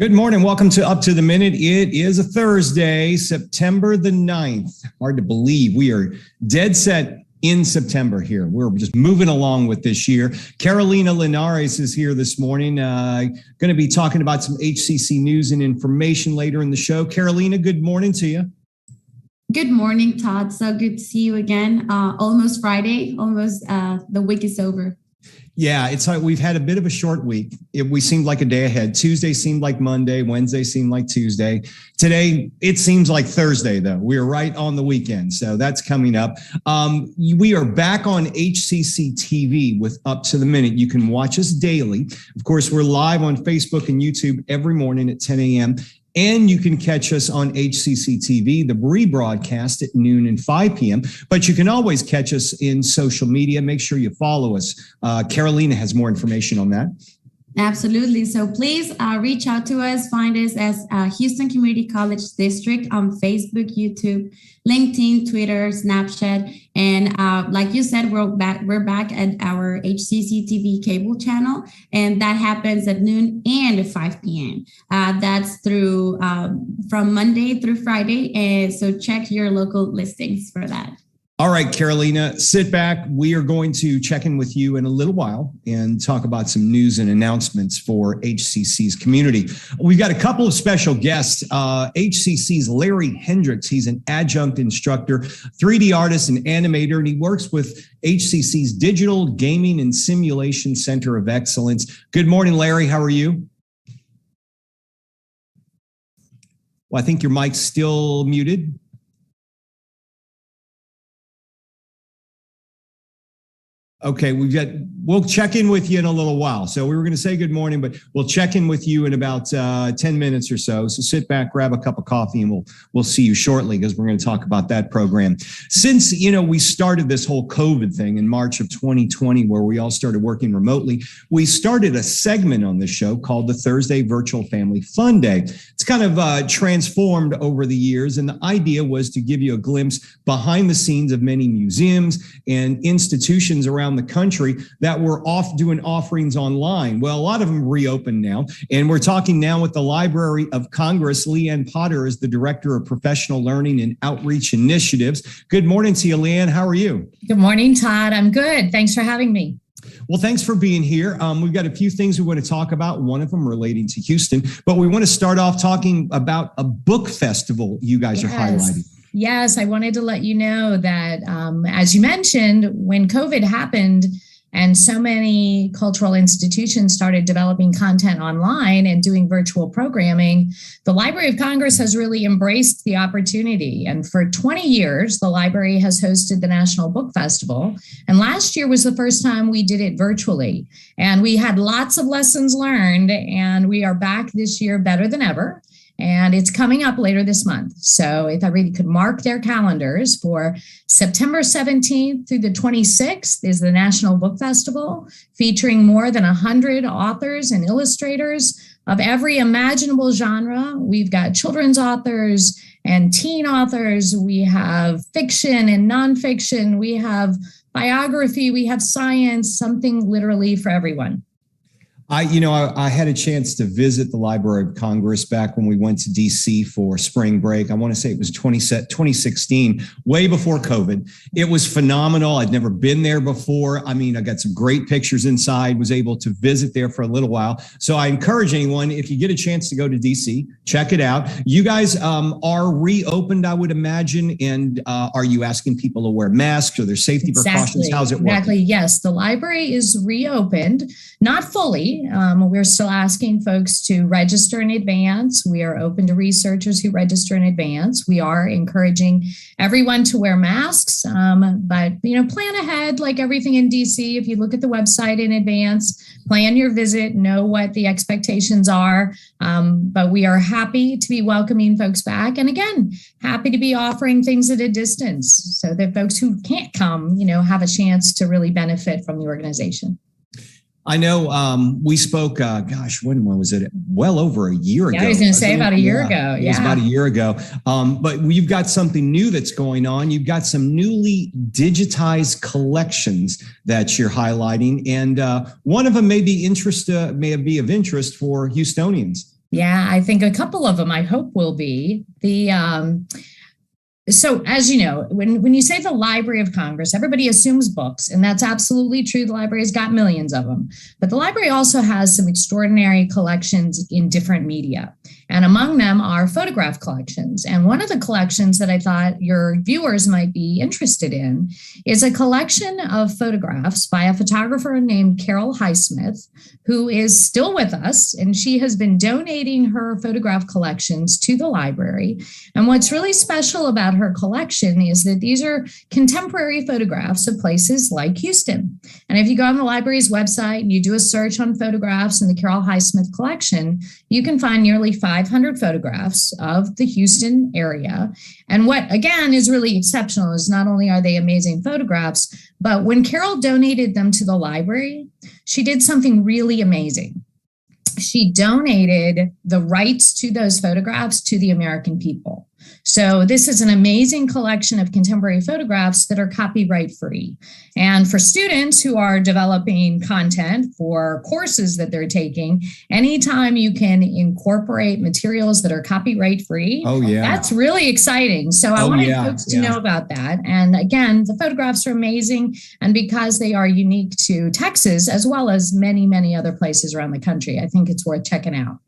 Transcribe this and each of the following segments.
Good morning. Welcome to Up to the Minute. It is a Thursday, September the 9th. Hard to believe we are dead set in September here. We're just moving along with this year. Carolina Linares is here this morning. Going to be talking about some HCC news and information later in the show. Carolina, good morning to you. Good morning, Todd. So good to see you again. Almost Friday, almost the week is over. Yeah, it's like we've had a bit of a short week. We seemed like a day ahead. Tuesday seemed like Monday. Wednesday seemed like Tuesday. Today, it seems like Thursday, though. We are right on the weekend, so that's coming up. We are back on HCCTV with Up to the Minute. You can watch us daily. Of course, we're live on Facebook and YouTube every morning at 10 a.m., and you can catch us on HCCTV, the rebroadcast at noon and 5 p.m. But you can always catch us in social media. Make sure you follow us. Carolina has more information on that. Absolutely. So please reach out to us. Find us as Houston Community College District on Facebook, YouTube, LinkedIn, Twitter, Snapchat. And like you said, we're back at our HCCTV cable channel. And that happens at noon and 5 p.m. That's through from Monday through Friday. And so check your local listings for that. All right, Carolina, sit back. We are going to check in with you in a little while and talk about some news and announcements for HCC's community. We've got a couple of special guests. HCC's Larry Hendricks. He's an adjunct instructor, 3D artist, and animator, and he works with HCC's Digital Gaming and Simulation Center of Excellence. Good morning, Larry. How are you? Well, I think your mic's still muted. Okay, we'll check in with you in a little while. So we were going to say good morning, but we'll check in with you in about 10 minutes or so. So sit back, grab a cup of coffee, and we'll see you shortly because we're going to talk about that program. Since, we started this whole COVID thing in March of 2020, where we all started working remotely, we started a segment on the show called the Thursday Virtual Family Fun Day. It's kind of transformed over the years, and the idea was to give you a glimpse behind the scenes of many museums and institutions around the country that were off doing offerings online. Well, a lot of them reopened now, and we're talking now with the Library of Congress. Leanne Potter is the Director of Professional Learning and Outreach Initiatives. Good morning to you, Leanne. How are you? Good morning, Todd. I'm good. Thanks for having me. Well, thanks for being here. We've got a few things we want to talk about, one of them relating to Houston, but we want to start off talking about a book festival you guys are highlighting. Yes, I wanted to let you know that, as you mentioned, when COVID happened and so many cultural institutions started developing content online and doing virtual programming, the Library of Congress has really embraced the opportunity. And for 20 years, the library has hosted the National Book Festival. And last year was the first time we did it virtually. And we had lots of lessons learned, and we are back this year better than ever. And it's coming up later this month. So if everybody could mark their calendars for September 17th through the 26th is the National Book Festival, featuring more than 100 authors and illustrators of every imaginable genre. We've got children's authors and teen authors. We have fiction and nonfiction. We have biography. We have science, something literally for everyone. I had a chance to visit the Library of Congress back when we went to DC for spring break. I want to say it was 2016, way before COVID. It was phenomenal. I'd never been there before. I got some great pictures inside, was able to visit there for a little while. So I encourage anyone, if you get a chance to go to DC, check it out. You guys are reopened, I would imagine. And are you asking people to wear masks or their safety precautions? How's it work? Exactly. Yes, the library is reopened, not fully. We're still asking folks to register in advance. We are open to researchers who register in advance. We are encouraging everyone to wear masks, but plan ahead like everything in DC. If you look at the website in advance, plan your visit, know what the expectations are. But we are happy to be welcoming folks back. And again, happy to be offering things at a distance so that folks who can't come, have a chance to really benefit from the organization. I know we spoke, when was it? Well over a year ago. I was going to say about a year ago. It was about a year ago. But you've got something new that's going on. You've got some newly digitized collections that you're highlighting. And one of them may be of interest for Houstonians. Yeah, I think a couple of them I hope will be. So as you know, when you say the Library of Congress, everybody assumes books, and that's absolutely true. The library's got millions of them. But the library also has some extraordinary collections in different media. And among them are photograph collections. And one of the collections that I thought your viewers might be interested in is a collection of photographs by a photographer named Carol Highsmith, who is still with us. And she has been donating her photograph collections to the library. And what's really special about her collection is that these are contemporary photographs of places like Houston. And if you go on the library's website and you do a search on photographs in the Carol Highsmith collection, you can find nearly 500 photographs of the Houston area. And what, again, is really exceptional is not only are they amazing photographs, but when Carol donated them to the library, she did something really amazing. She donated the rights to those photographs to the American people. So this is an amazing collection of contemporary photographs that are copyright free. And for students who are developing content for courses that they're taking, anytime you can incorporate materials that are copyright free, that's really exciting. So I wanted folks to know about that. And again, the photographs are amazing. And because they are unique to Texas, as well as many, many other places around the country, I think it's worth checking out.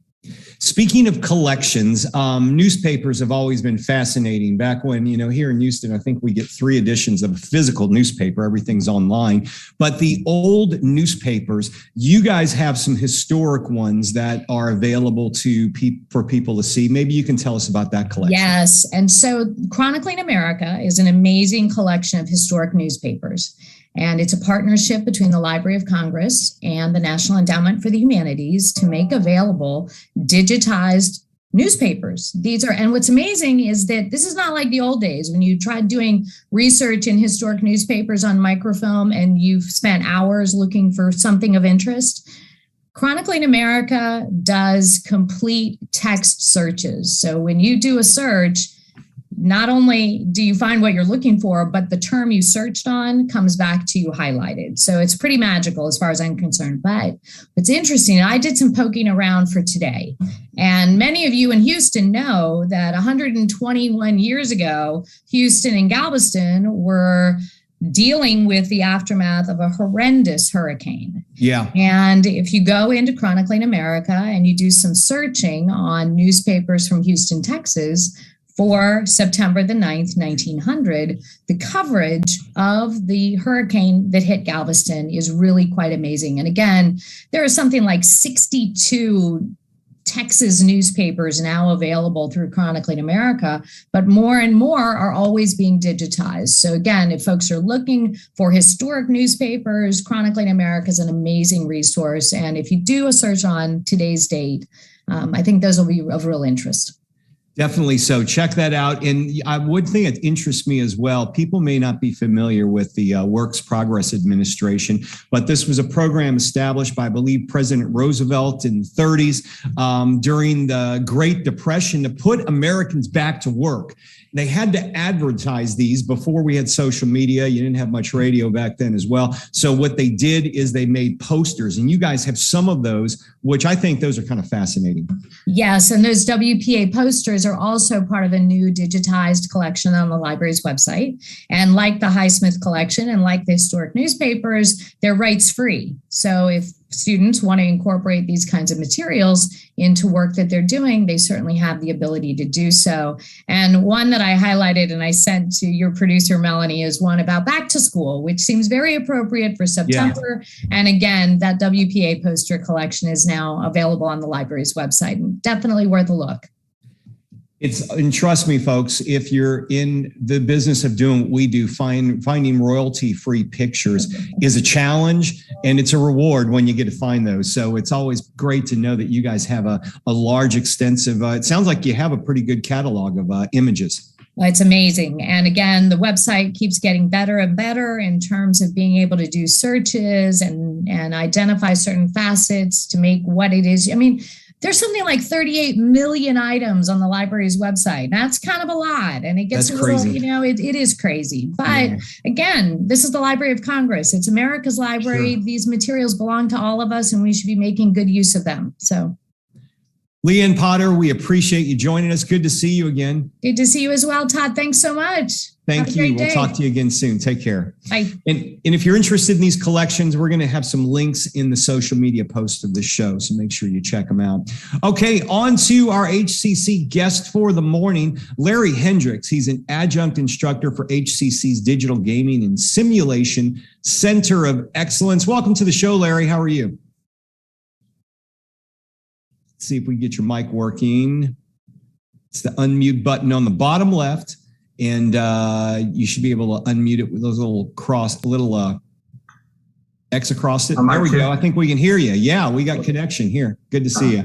Speaking of collections, newspapers have always been fascinating. Back when, here in Houston, I think we get 3 editions of a physical newspaper. Everything's online. But the old newspapers, you guys have some historic ones that are available for people to see. Maybe you can tell us about that collection. Yes. And so Chronicling America is an amazing collection of historic newspapers. And it's a partnership between the Library of Congress and the National Endowment for the Humanities to make available digitized newspapers. And what's amazing is that this is not like the old days when you tried doing research in historic newspapers on microfilm and you've spent hours looking for something of interest. Chronicling America does complete text searches. So when you do a search, not only do you find what you're looking for, but the term you searched on comes back to you highlighted. So it's pretty magical as far as I'm concerned. But what's interesting, I did some poking around for today. And many of you in Houston know that 121 years ago, Houston and Galveston were dealing with the aftermath of a horrendous hurricane. Yeah. And if you go into Chronicling America and you do some searching on newspapers from Houston, Texas, for September the 9th, 1900, the coverage of the hurricane that hit Galveston is really quite amazing. And again, there are something like 62 Texas newspapers now available through Chronicling America, but more and more are always being digitized. So again, if folks are looking for historic newspapers, Chronicling America is an amazing resource. And if you do a search on today's date, I think those will be of real interest. Definitely so. Check that out. And one thing that interests me as well, people may not be familiar with the Works Progress Administration, but this was a program established by, I believe, President Roosevelt in the 30s during the Great Depression to put Americans back to work. They had to advertise these before we had social media. You didn't have much radio back then as well. So what they did is they made posters, and you guys have some of those, which I think those are kind of fascinating. Yes, and those WPA posters are also part of a new digitized collection on the library's website. And like the Highsmith collection and like the historic newspapers, they're rights free. So if students want to incorporate these kinds of materials into work that they're doing, they certainly have the ability to do so. And one that I highlighted and I sent to your producer, Melanie, is one about back to school, which seems very appropriate for September. Yeah. And again, that WPA poster collection is now available on the library's website, and definitely worth a look. And trust me, folks, if you're in the business of doing what we do, finding royalty-free pictures is a challenge, and it's a reward when you get to find those. So it's always great to know that you guys have a large, extensive, it sounds like you have a pretty good catalog of images. Well, it's amazing. And again, the website keeps getting better and better in terms of being able to do searches and identify certain facets to make what it is. I mean, there's something like 38 million items on the library's website. That's kind of a lot. And it gets crazy. It is crazy. But again, this is the Library of Congress. It's America's library. Sure. These materials belong to all of us, and we should be making good use of them. So Leanne Potter, we appreciate you joining us. Good to see you again. Good to see you as well, Todd. Thanks so much. Thank you. We'll talk to you again soon. Take care. Bye. And if you're interested in these collections, we're going to have some links in the social media post of the show, so make sure you check them out. Okay, on to our HCC guest for the morning, Larry Hendricks. He's an adjunct instructor for HCC's Digital Gaming and Simulation Center of Excellence. Welcome to the show, Larry. How are you? Let's see if we can get your mic working. It's the unmute button on the bottom left. And you should be able to unmute it with those little X across it. There we go. I think we can hear you. Yeah, we got connection here. Good to see you.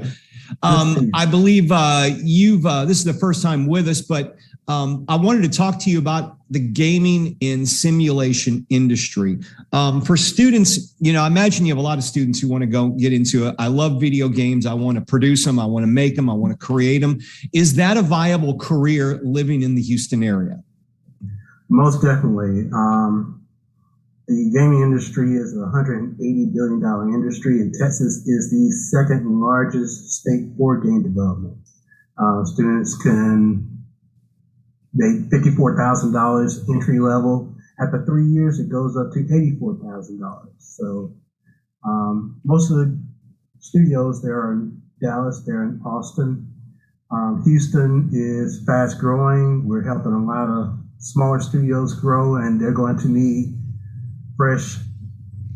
I believe this is the first time with us, but I wanted to talk to you about the gaming and simulation industry. For students, I imagine you have a lot of students who want to go get into it. I love video games. I want to produce them. I want to make them. I want to create them. Is that a viable career living in the Houston area? Most definitely. The gaming industry is a $180 billion industry, and Texas is the second largest state for game development. Students can make $54,000 entry level. After 3 years, it goes up to $84,000. So most of the studios, there are in Dallas, they're in Austin. Houston is fast growing. We're helping a lot of smaller studios grow, and they're going to need fresh,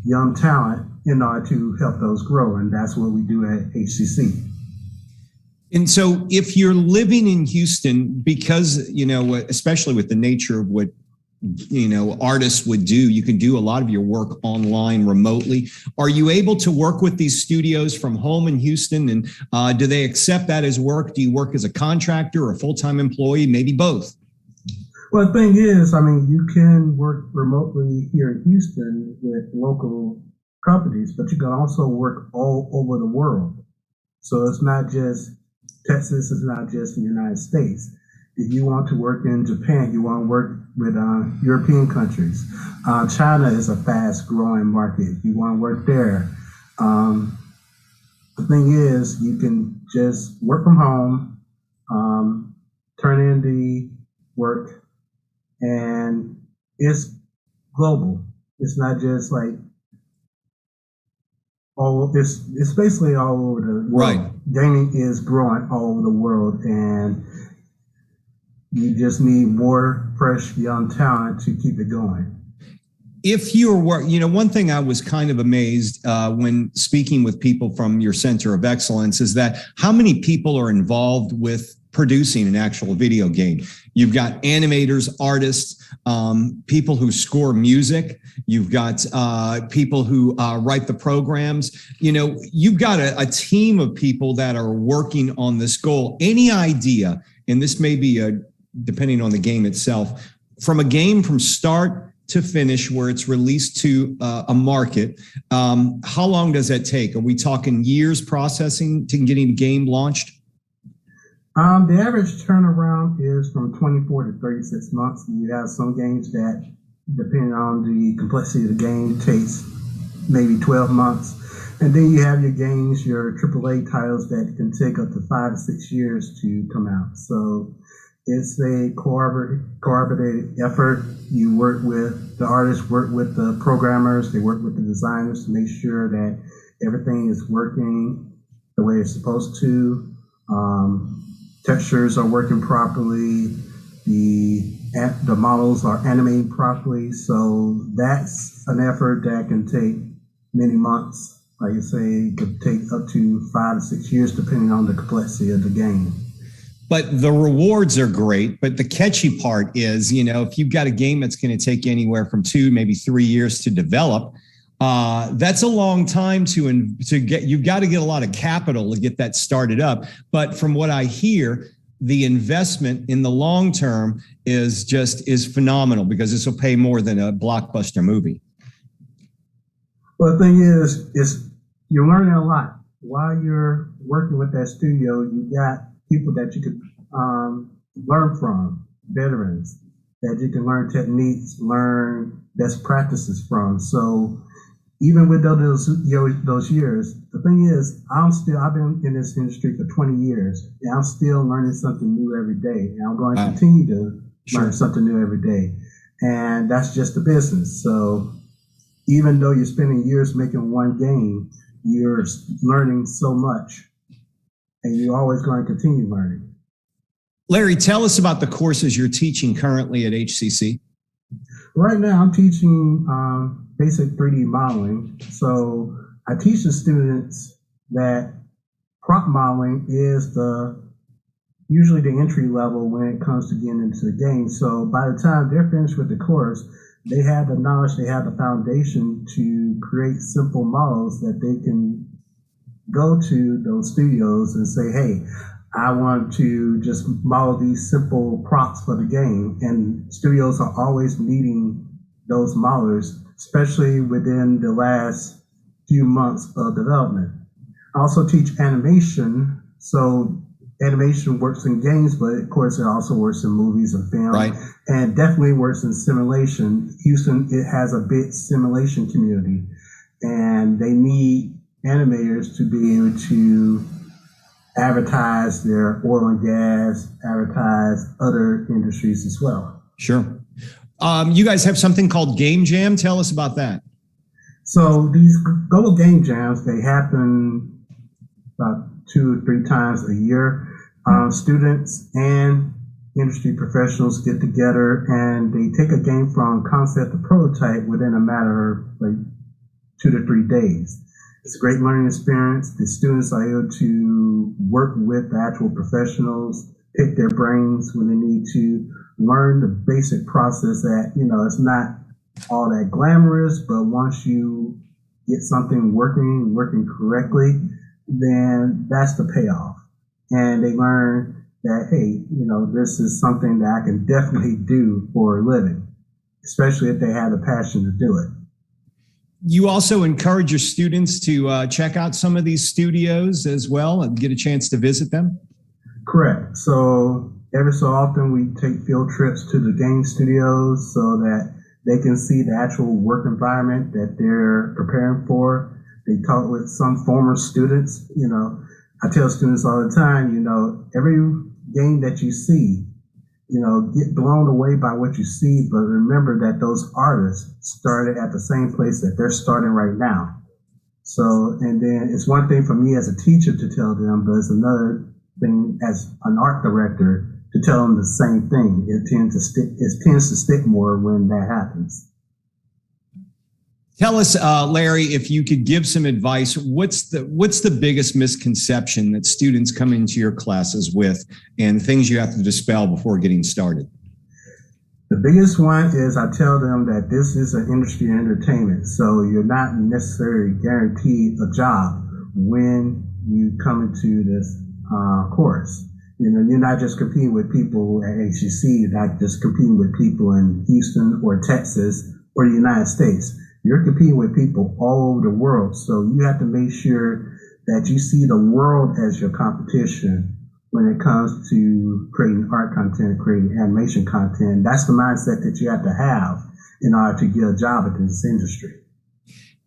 young talent in order to help those grow. And that's what we do at HCC. And so if you're living in Houston, because, especially with the nature of what, artists would do, you can do a lot of your work online remotely. Are you able to work with these studios from home in Houston? And do they accept that as work? Do you work as a contractor or a full-time employee? Maybe both. Well, the thing is, you can work remotely here in Houston with local companies, but you can also work all over the world. So it's not just Texas, is not just the United States. If you want to work in Japan, you want to work with European countries. China is a fast growing market. If you want to work there. The thing is, you can just work from home, turn in the work, and it's global. It's not just like, it's basically all over the world. Right. Gaming is growing all over the world, and you just need more fresh young talent to keep it going. If you're one thing I was kind of amazed when speaking with people from your Center of Excellence is that how many people are involved with producing an actual video game. You've got animators, artists, people who score music. You've got people who write the programs. You've got a team of people that are working on this goal. Any idea, and this may be depending on the game itself, from a game from start to finish where it's released to a market, how long does that take? Are we talking years processing to getting a game launched? The average turnaround is from 24 to 36 months. You have some games that, depending on the complexity of the game, takes maybe 12 months. And then you have your games, your AAA titles that can take up to 5 to 6 years to come out. So it's a cooperative effort. You work with the artists, work with the programmers, they work with the designers to make sure that everything is working the way it's supposed to. Textures are working properly. The models are animating properly. So that's an effort that can take many months. Like I say, it could take up to 5 to 6 years depending on the complexity of the game. But the rewards are great. But the catchy part is, if you've got a game that's going to take anywhere from 2, maybe 3 years to develop, that's a long time to get. You've got to get a lot of capital to get that started up. But from what I hear, the investment in the long term is phenomenal because this will pay more than a blockbuster movie. Well, the thing is you're learning a lot while you're working with that studio. You got people that you could learn from, veterans that you can learn techniques, learn best practices from. So even with those years, the thing is, I've been in this industry for 20 years, and I'm still learning something new every day, and I'm going to continue to learn something new every day, and that's just the business. So even though you're spending years making one game, you're learning so much, and you're always going to continue learning. Larry, tell us about the courses you're teaching currently at HCC. Right now, I'm teaching basic 3D modeling. So I teach the students that prop modeling is usually the entry level when it comes to getting into the game. So by the time they're finished with the course, they have the knowledge, they have the foundation to create simple models that they can go to those studios and say, hey, I want to just model these simple props for the game. And studios are always needing those modelers, especially within the last few months of development. I also teach animation. So animation works in games, but of course it also works in movies and film. Right. And definitely works in simulation. Houston, it has a big simulation community, and they need animators to be able to advertise their oil and gas, advertise other industries as well. Sure. You guys have something called Game Jam. Tell us about that. So these global game jams, they happen about 2 or 3 times a year. Students and industry professionals get together and they take a game from concept to prototype within a matter of like 2 to 3 days. It's a great learning experience. The students are able to work with the actual professionals, pick their brains when they need to, learn the basic process that, it's not all that glamorous, but once you get something working correctly, then that's the payoff. And they learn that, hey, this is something that I can definitely do for a living, especially if they have the passion to do it. You also encourage your students to check out some of these studios as well and get a chance to visit them? Correct. So every so often we take field trips to the game studios so that they can see the actual work environment that they're preparing for. They talk with some former students. I tell students all the time, every game that you see, get blown away by what you see, but remember that those artists started at the same place that they're starting right now. So, and then it's one thing for me as a teacher to tell them, but it's another thing as an art director to tell them the same thing. It tends to stick more when that happens. Tell us, Larry, if you could give some advice, what's the biggest misconception that students come into your classes with and things you have to dispel before getting started? The biggest one is I tell them that this is an industry of entertainment, so you're not necessarily guaranteed a job when you come into this course. You're not just competing with people at HCC, you're not just competing with people in Houston or Texas or the United States. You're competing with people all over the world, so you have to make sure that you see the world as your competition when it comes to creating art content, creating animation content. That's the mindset that you have to have in order to get a job in this industry.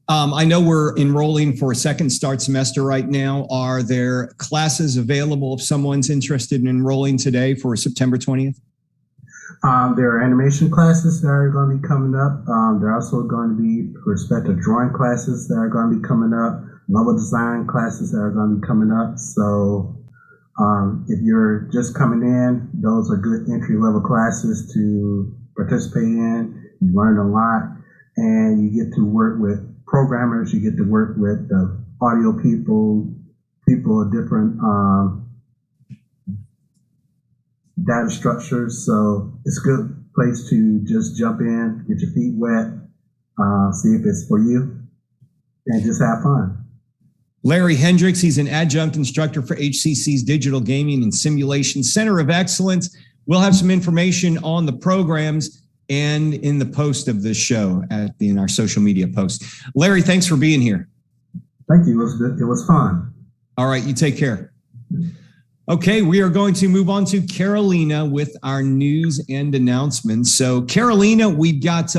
I know we're enrolling for a second start semester right now. Are there classes available if someone's interested in enrolling today for September 20th? There are animation classes that are going to be coming up. There are also going to be perspective drawing classes that are going to be coming up, level design classes that are going to be coming up. So if you're just coming in, those are good entry-level classes to participate in. You learn a lot, and you get to work with programmers. You get to work with the audio people of different data structures. So it's a good place to just jump in, get your feet wet, see if it's for you, and just have fun. Larry Hendricks, he's an adjunct instructor for HCC's Digital Gaming and Simulation Center of Excellence. We'll have some information on the programs and in the post of this show in our social media post. Larry, thanks for being here. Thank you. It was fun. All right, you take care. Okay, we are going to move on to Carolina with our news and announcements. So Carolina, we've got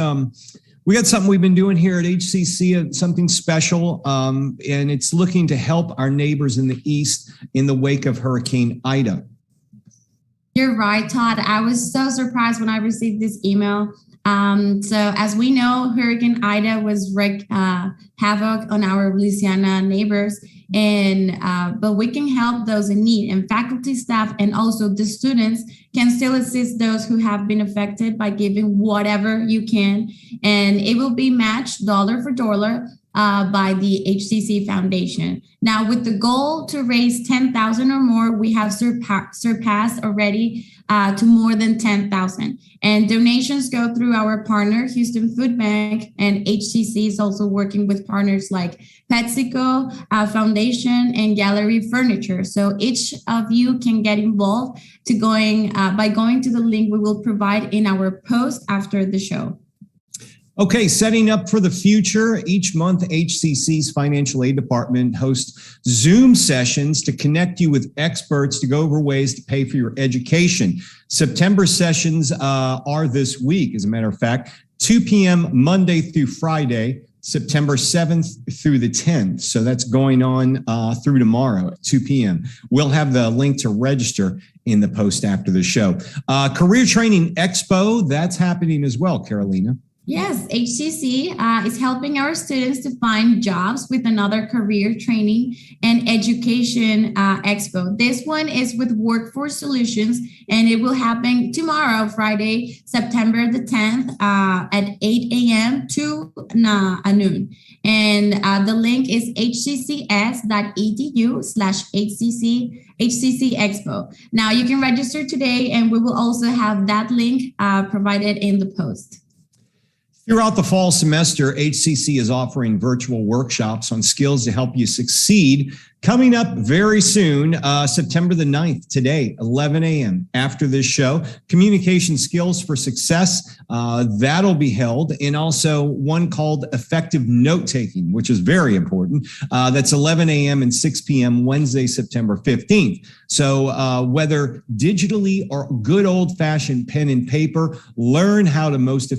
We got something we've been doing here at HCC, something special, and it's looking to help our neighbors in the East in the wake of Hurricane Ida. You're right, Todd. I was so surprised when I received this email. So as we know, Hurricane Ida was wreaked havoc on our Louisiana neighbors, but we can help those in need, and faculty, staff, and also the students can still assist those who have been affected by giving whatever you can, and it will be matched dollar for dollar by the HCC Foundation. Now, with the goal to raise 10,000 or more, we have surpassed already to more than 10,000. And donations go through our partner, Houston Food Bank, and HCC is also working with partners like PepsiCo Foundation and Gallery Furniture. So each of you can get involved by going to the link we will provide in our post after the show. Okay, setting up for the future. Each month, HCC's Financial Aid Department hosts Zoom sessions to connect you with experts to go over ways to pay for your education. September sessions are this week, as a matter of fact, 2 p.m. Monday through Friday, September 7th through the 10th. So that's going on through tomorrow at 2 p.m. We'll have the link to register in the post after the show. Career Training Expo, that's happening as well, Carolina. Yes, HCC is helping our students to find jobs with another career training and education expo. This one is with Workforce Solutions, and it will happen tomorrow, Friday, September the 10th at 8 a.m. to noon. And the link is hccs.edu/HCC Expo. Now you can register today, and we will also have that link provided in the post. Throughout the fall semester, HCC is offering virtual workshops on skills to help you succeed. Coming up very soon, September the 9th, today, 11 a.m. after this show, Communication Skills for Success, that'll be held. And also one called Effective Note-Taking, which is very important. That's 11 a.m. and 6 p.m. Wednesday, September 15th. So whether digitally or good old-fashioned pen and paper, learn how to the most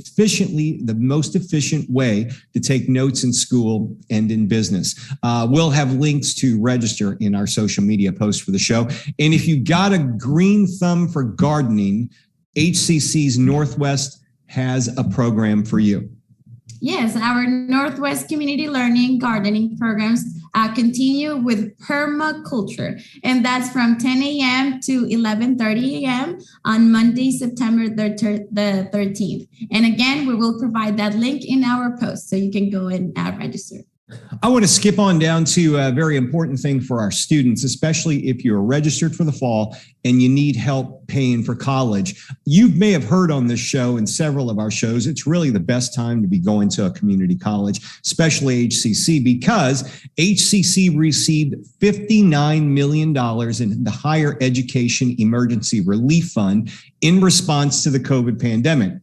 efficient way to take notes in school and in business. We'll have links to register in our social media post for the show. And if you got a green thumb for gardening, HCC's Northwest has a program for you. Yes, our Northwest Community Learning Gardening programs continue with permaculture, and that's from 10 a.m. to 11:30 a.m. on Monday, September the 13th. And again, we will provide that link in our post, so you can go and register. I want to skip on down to a very important thing for our students, especially if you're registered for the fall and you need help paying for college. You may have heard on this show and several of our shows, it's really the best time to be going to a community college, especially HCC, because HCC received $59 million in the Higher Education Emergency Relief Fund in response to the COVID pandemic.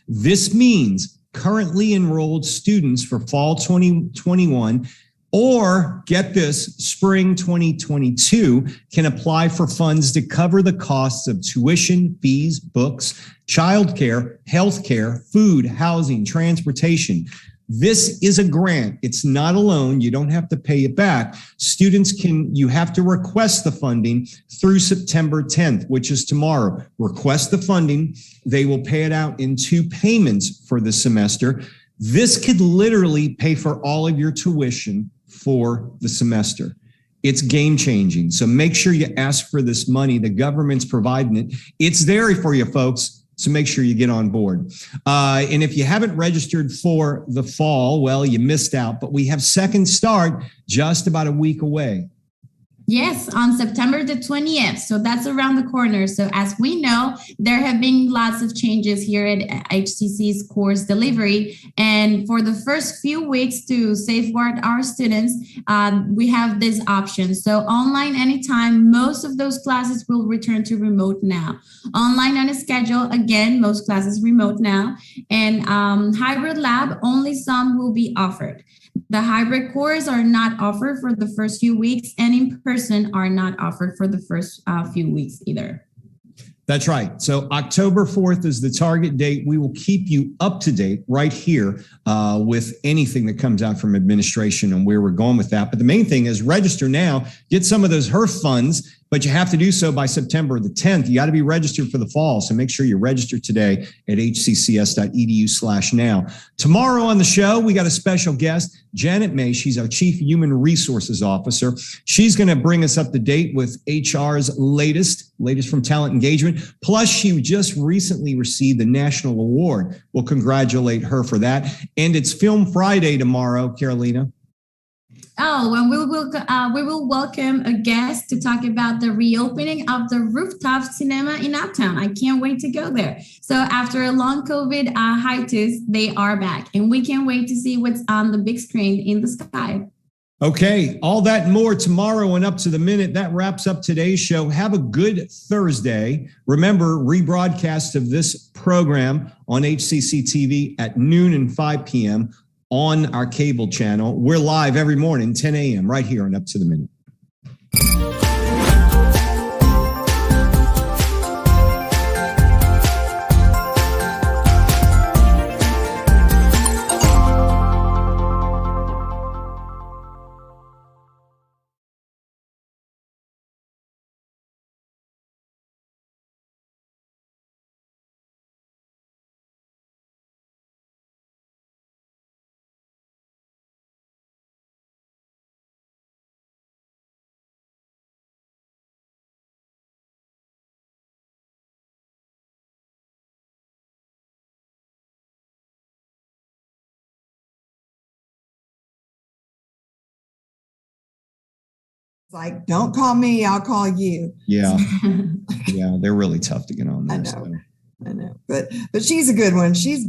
This means currently enrolled students for fall 2021 or get this, spring 2022 can apply for funds to cover the costs of tuition, fees, books, childcare, healthcare, food, housing, transportation. This is a grant. It's not a loan. You don't have to pay it back. You have to request the funding through September 10th, which is tomorrow. Request the funding. They will pay it out in 2 payments for the semester. This could literally pay for all of your tuition for the semester. It's game changing. So make sure you ask for this money. The government's providing it. It's there for you, folks. So make sure you get on board. And if you haven't registered for the fall, well, you missed out, but we have Second Start just about a week away. Yes, on September the 20th. So that's around the corner. So as we know, there have been lots of changes here at HCC's course delivery. And for the first few weeks to safeguard our students, we have this option. So online anytime, most of those classes will return to remote now. Online on a schedule, again, most classes remote now. And hybrid lab, only some will be offered. The hybrid courses are not offered for the first few weeks, and in person are not offered for the first few weeks either. That's right. So October 4th is the target date. We will keep you up to date right here with anything that comes out from administration and where we're going with that. But the main thing is register now, get some of those HERF funds, but you have to do so by September the 10th. You got to be registered for the fall. So make sure you register today at hccs.edu/now. Tomorrow on the show, we got a special guest, Janet May. She's our Chief Human Resources Officer. She's going to bring us up to date with HR's latest from Talent Engagement. Plus, she just recently received the National Award. We'll congratulate her for that. And it's Film Friday tomorrow, Carolina. Oh, and we will welcome a guest to talk about the reopening of the rooftop cinema in Uptown. I can't wait to go there. So after a long COVID hiatus, they are back, and we can't wait to see what's on the big screen in the sky. Okay, all that and more tomorrow and Up to the Minute. That wraps up today's show. Have a good Thursday. Remember, rebroadcast of this program on HCCTV at noon and 5 p.m. on our cable channel. We're live every morning, 10 a.m. right here on Up to the Minute. Like, don't call me, I'll call you. Yeah. Yeah, they're really tough to get on this. I know. But she's a good one. She's